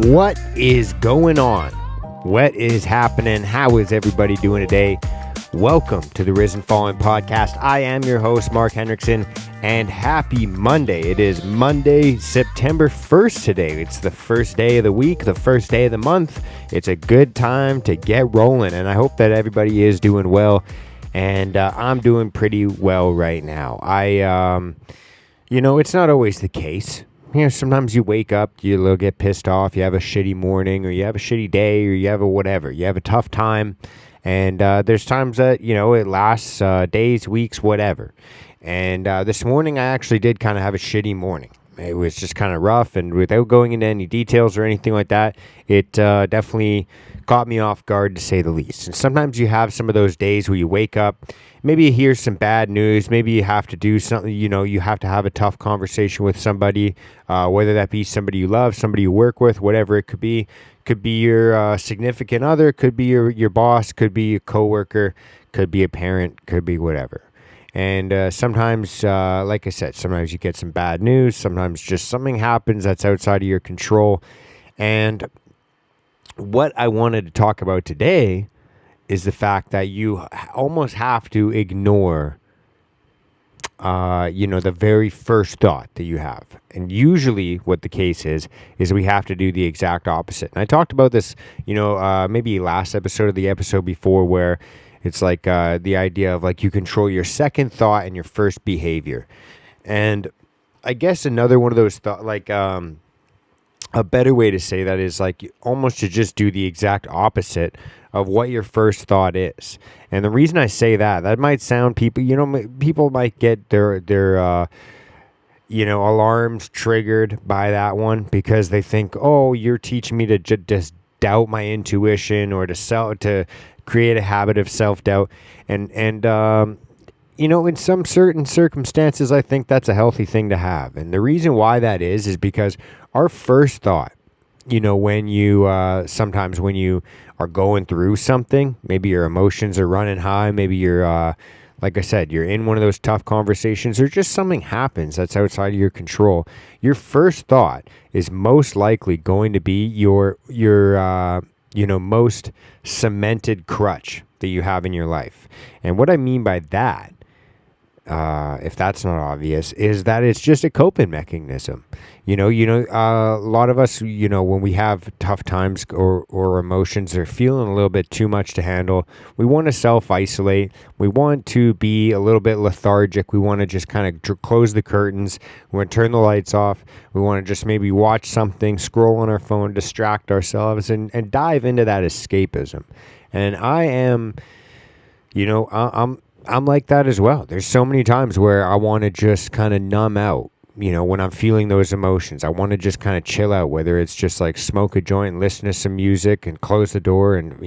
What is going on? What is happening? How is everybody doing today? Welcome to the Risen Fallen podcast. I am your host, Mark Hendrickson, and happy Monday. It is Monday, September 1st today. It's the first day of the week, the first day of the month. It's a good time to get rolling, and I hope that everybody is doing well, and I'm doing pretty well right now. It's not always the case. Sometimes you wake up, you get pissed off, you have a shitty morning, or you have a shitty day, or you have a whatever. You have a tough time, and there's times that, it lasts days, weeks, whatever. And this morning, I actually did kind of have a shitty morning. It was just kind of rough, and without going into any details or anything like that, it definitely caught me off guard, to say the least. And sometimes you have some of those days where you wake up, maybe you hear some bad news, maybe you have to do something, you have to have a tough conversation with somebody, whether that be somebody you love, somebody you work with, whatever it could be. Could be your significant other, could be your boss, could be a coworker, could be a parent, could be whatever. And sometimes, like I said, sometimes you get some bad news, sometimes just something happens that's outside of your control. And what I wanted to talk about today is the fact that you almost have to ignore, the very first thought that you have. And usually what the case is we have to do the exact opposite. And I talked about this, maybe last episode or the episode before, where it's like the idea of like you control your second thought and your first behavior. And I guess another one of those a better way to say that is like almost to just do the exact opposite of what your first thought is. And the reason I say that might sound people might get their alarms triggered by that one, because they think, oh, you're teaching me to just doubt my intuition, or to create a habit of self-doubt. And in some certain circumstances, I think that's a healthy thing to have. And the reason why that is because our first thought, when you, sometimes when you are going through something, maybe your emotions are running high, maybe you're, like I said, you're in one of those tough conversations, or just something happens that's outside of your control. Your first thought is most likely going to be your most cemented crutch that you have in your life. And what I mean by that, if that's not obvious, is that it's just a coping mechanism. A lot of us, when we have tough times or emotions that are feeling a little bit too much to handle, we want to self-isolate. We want to be a little bit lethargic. We want to just kind of close the curtains. We want to turn the lights off. We want to just maybe watch something, scroll on our phone, distract ourselves, and dive into that escapism. And I am, I'm like that as well. There's so many times where I want to just kind of numb out, when I'm feeling those emotions. I want to just kind of chill out, whether it's just like smoke a joint, listen to some music, and close the door and,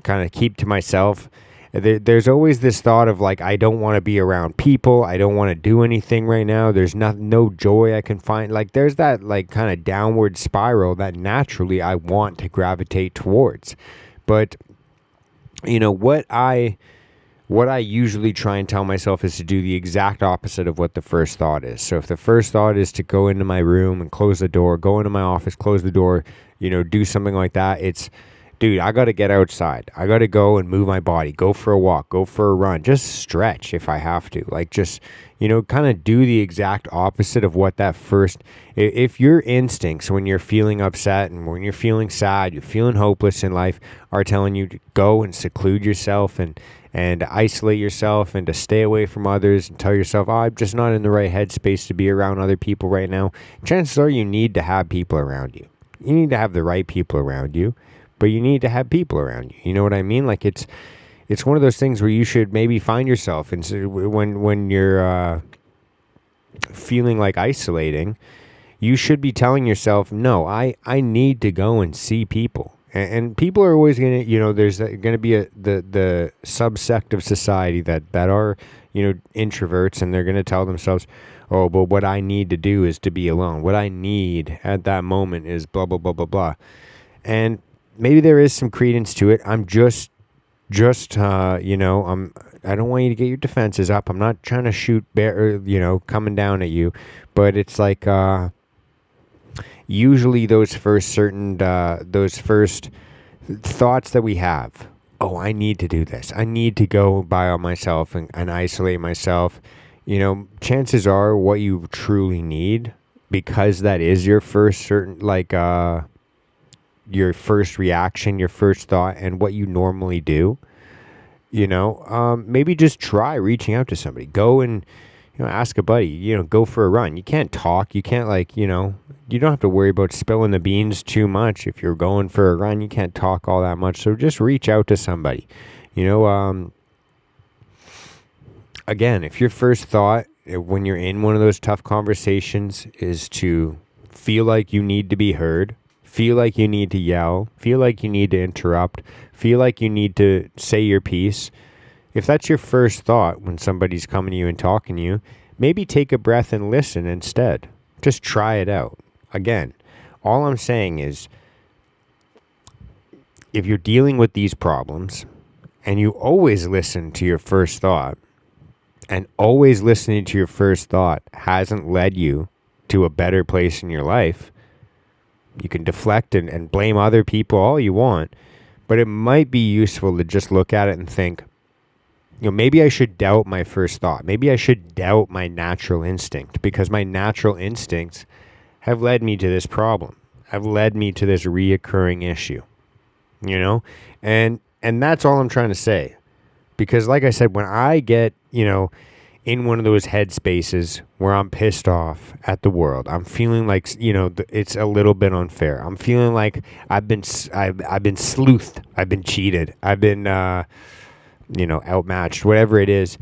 kind of keep to myself. There's always this thought of like, I don't want to be around people. I don't want to do anything right now. There's no joy I can find. Like there's that like kind of downward spiral that naturally I want to gravitate towards. But, what I usually try and tell myself is to do the exact opposite of what the first thought is. So if the first thought is to go into my room and close the door, go into my office, close the door, do something like that, it's, dude, I got to get outside. I got to go and move my body, go for a walk, go for a run, just stretch if I have to. Like just, kind of do the exact opposite of what that first, if your instincts when you're feeling upset and when you're feeling sad, you're feeling hopeless in life, are telling you to go and seclude yourself and isolate yourself and to stay away from others and tell yourself, oh, I'm just not in the right headspace to be around other people right now. Chances are you need to have people around you. You need to have the right people around you, but you need to have people around you. You know what I mean? Like it's one of those things where you should maybe find yourself, and so when you're feeling like isolating, you should be telling yourself, no, I need to go and see people. And people are always going to, there's going to be the subsect of society that are, introverts, and they're going to tell themselves, oh, but what I need to do is to be alone. What I need at that moment is blah, blah, blah, blah, blah. And maybe there is some credence to it. I'm I don't want you to get your defenses up. I'm not trying to shoot coming down at you, but it's like, usually those first thoughts that we have, oh, I need to do this, I need to go by myself and isolate myself, chances are what you truly need, because that is your first your first reaction, your first thought, and what you normally do, maybe just try reaching out to somebody. Go and, ask a buddy, go for a run. You can't talk. You can't you don't have to worry about spilling the beans too much. If you're going for a run, you can't talk all that much. So just reach out to somebody, again, if your first thought when you're in one of those tough conversations is to feel like you need to be heard, feel like you need to yell, feel like you need to interrupt, feel like you need to say your piece, if that's your first thought when somebody's coming to you and talking to you, maybe take a breath and listen instead. Just try it out. Again, all I'm saying is, if you're dealing with these problems and you always listen to your first thought, and always listening to your first thought hasn't led you to a better place in your life, you can deflect and blame other people all you want, but it might be useful to just look at it and think, maybe I should doubt my first thought. Maybe I should doubt my natural instinct, because my natural instincts have led me to this problem, have led me to this reoccurring issue, and that's all I'm trying to say. Because like I said, when I get, in one of those headspaces where I'm pissed off at the world, I'm feeling like, it's a little bit unfair. I'm feeling like I've been sleuthed. I've been cheated. I've been, outmatched, whatever it is.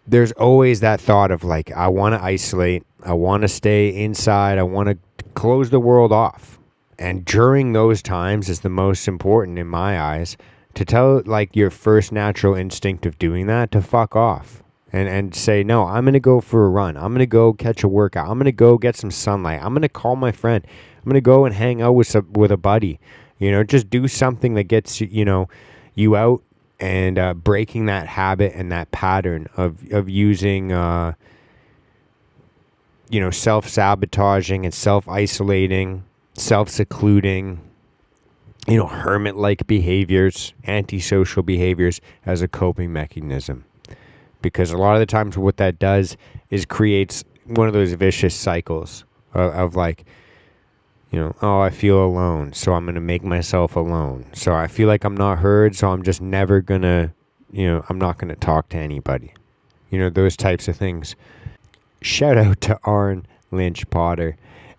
There's always that thought of I want to isolate. I want to stay inside. I want to close the world off. And during those times is the most important in my eyes, to tell your first natural instinct of doing that to fuck off and say, no, I'm going to go for a run. I'm going to go catch a workout. I'm going to go get some sunlight. I'm going to call my friend. I'm going to go and hang out with a buddy. Just do something that gets you out and breaking that habit and that pattern of using self-sabotaging and self-isolating, self-secluding, hermit-like behaviors, antisocial behaviors as a coping mechanism. Because a lot of the times what that does is creates one of those vicious cycles of I feel alone, so I'm going to make myself alone. So I feel like I'm not heard, so I'm just never going to, I'm not going to talk to anybody. Those types of things. Shout out to Arn Lynch Potter.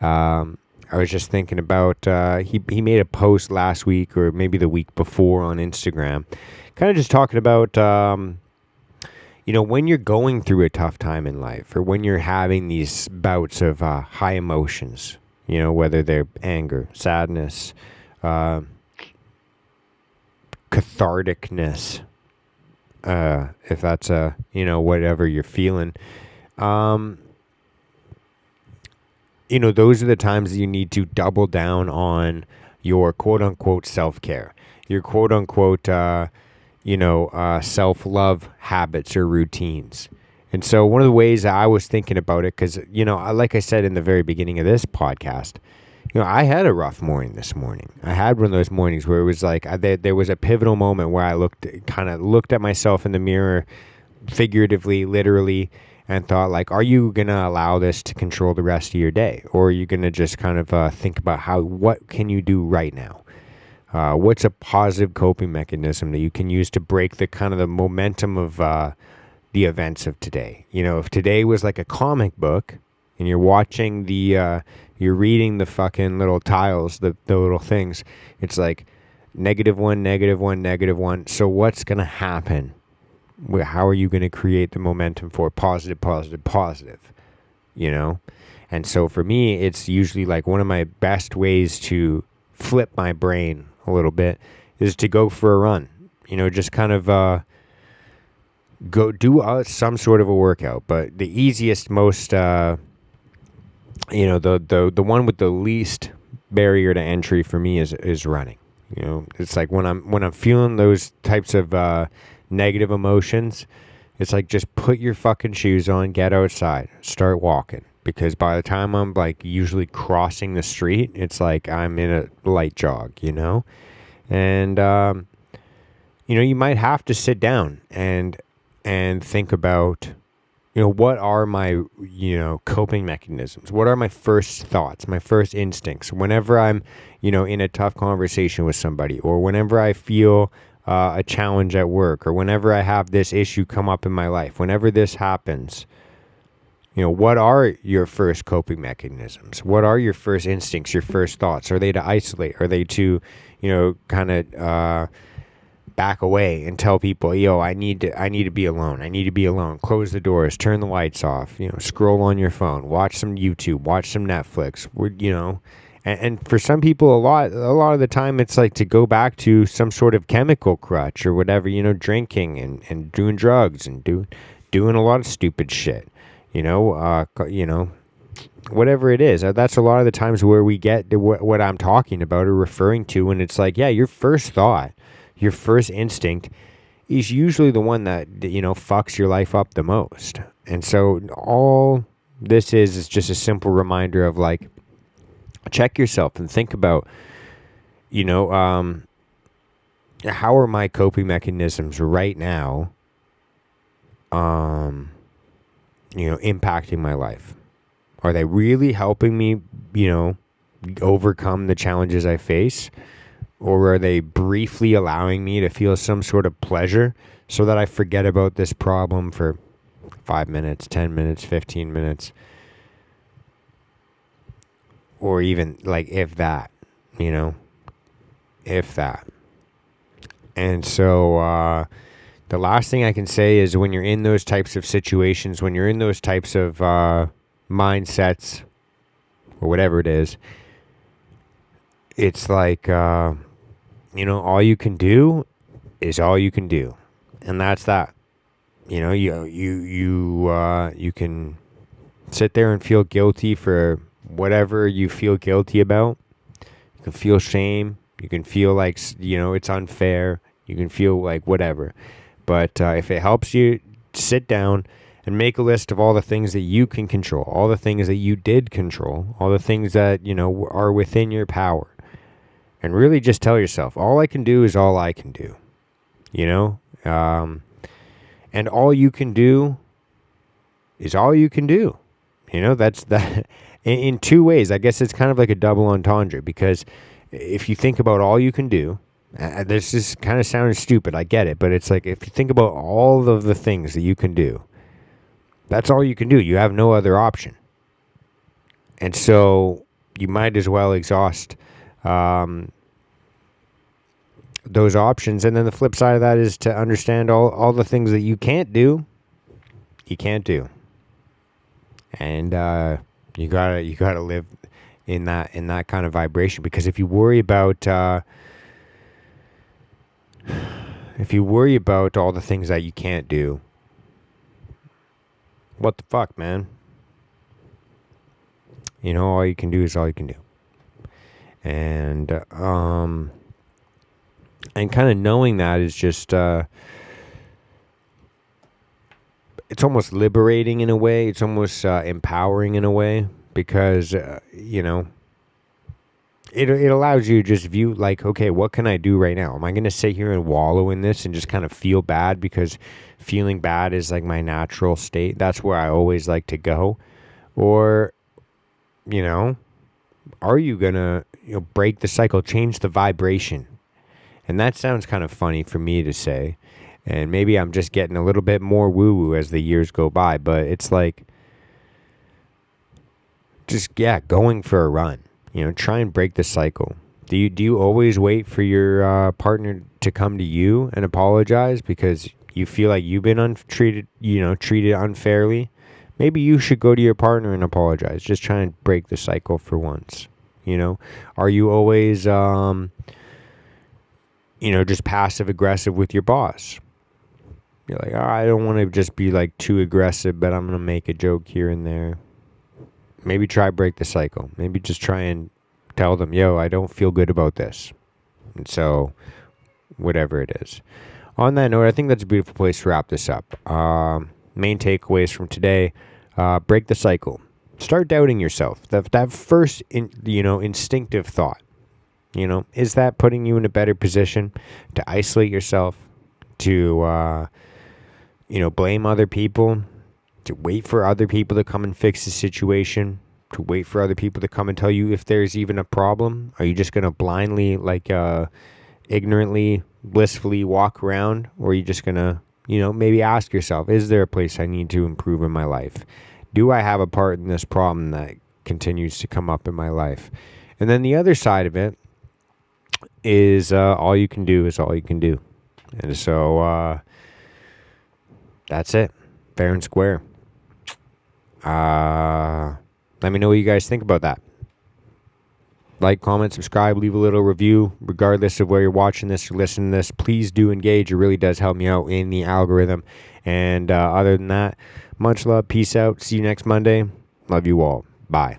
I was just thinking about, he made a post last week or maybe the week before on Instagram, kind of just talking about, when you're going through a tough time in life, or when you're having these bouts of high emotions, whether they're anger, sadness, catharticness, if that's whatever you're feeling, those are the times that you need to double down on your quote-unquote self-care, your quote-unquote, self-love habits or routines. And so one of the ways that I was thinking about it, because, like I said in the very beginning of this podcast, I had a rough morning this morning. I had one of those mornings where it was there was a pivotal moment where I looked at myself in the mirror, figuratively, literally, and thought are you going to allow this to control the rest of your day? Or are you going to just kind of think about what can you do right now? What's a positive coping mechanism that you can use to break the kind of the momentum of the events of today? If today was like a comic book and you're watching you're reading the fucking little tiles, the little things, it's like -1, -1, -1. So what's going to happen? How are you going to create the momentum for positive, positive, positive? And so for me, it's usually one of my best ways to flip my brain a little bit is to go for a run. Just kind of go do some sort of a workout. But the easiest, most the one with the least barrier to entry for me is running. It's when I'm feeling those types of negative emotions, it's just put your fucking shoes on, get outside, start walking. because by the time I'm like usually crossing the street, it's like I'm in a light jog, and you might have to sit down and think about, what are my, coping mechanisms? What are my first thoughts, my first instincts whenever I'm, in a tough conversation with somebody, or whenever I feel a challenge at work, or whenever I have this issue come up in my life, whenever this happens, what are your first coping mechanisms? What are your first instincts, your first thoughts? Are they to isolate? Are they to, kind of back away and tell people, yo, I need to be alone. I need to be alone. Close the doors, turn the lights off, scroll on your phone, watch some YouTube, watch some Netflix, and for some people, a lot of the time, it's like to go back to some sort of chemical crutch or whatever, drinking and doing drugs and doing a lot of stupid shit, whatever it is. That's a lot of the times where we get what I'm talking about or referring to, and it's like, yeah, your first thought, your first instinct is usually the one that, fucks your life up the most. And so all this is just a simple reminder of like, check yourself and think about, how are my coping mechanisms right now, impacting my life? Are they really helping me, overcome the challenges I face? Or are they briefly allowing me to feel some sort of pleasure so that I forget about this problem for 5 minutes, 10 minutes, 15 minutes? Or even like if that. And so the last thing I can say is when you're in those types of situations, when you're in those types of mindsets or whatever it is, it's like, all you can do is all you can do. And that's that. You can sit there and feel guilty for whatever you feel guilty about. You can feel shame. You can feel like, it's unfair. You can feel like whatever. But if it helps you, sit down and make a list of all the things that you can control, all the things that you did control, all the things that, are within your power. And really just tell yourself, all I can do is all I can do. And all you can do is all you can do. That's that. In two ways, I guess it's kind of like a double entendre, because if you think about all you can do, this is kind of sounding stupid, I get it, but it's like if you think about all of the things that you can do, that's all you can do. You have no other option. And so you might as well exhaust those options. And then the flip side of that is to understand all the things that you can't do, and you gotta live in that kind of vibration. Because if you worry about all the things that you can't do, what the fuck, man? All you can do is all you can do. And kind of knowing that is just, it's almost liberating in a way. It's almost empowering in a way, because, it allows you to just view like, okay, what can I do right now? Am I going to sit here and wallow in this and just kind of feel bad because feeling bad is like my natural state? That's where I always like to go. Or, are you going to break the cycle, change the vibration? And that sounds kind of funny for me to say. And maybe I'm just getting a little bit more woo-woo as the years go by. But it's like, just, going for a run. Try and break the cycle. Do you always wait for your partner to come to you and apologize because you feel like you've been treated unfairly? Maybe you should go to your partner and apologize. Just try and break the cycle for once. Are you always, just passive aggressive with your boss? You're like, I don't want to just be like too aggressive, but I'm going to make a joke here and there. Maybe try break the cycle. Maybe just try and tell them, yo, I don't feel good about this. And so, whatever it is. On that note, I think that's a beautiful place to wrap this up. Main takeaways from today, break the cycle. Start doubting yourself. That first, instinctive thought. Is that putting you in a better position to isolate yourself, to, blame other people, to wait for other people to come and fix the situation, to wait for other people to come and tell you if there's even a problem? Are you just going to blindly, ignorantly, blissfully walk around? Or are you just going to, maybe ask yourself, is there a place I need to improve in my life? Do I have a part in this problem that continues to come up in my life? And then the other side of it is all you can do is all you can do. And so that's it. Fair and square. Let me know what you guys think about that. Like, comment, subscribe, leave a little review. Regardless of where you're watching this or listening to this, please do engage. It really does help me out in the algorithm. And other than that, much love. Peace out. See you next Monday. Love you all. Bye.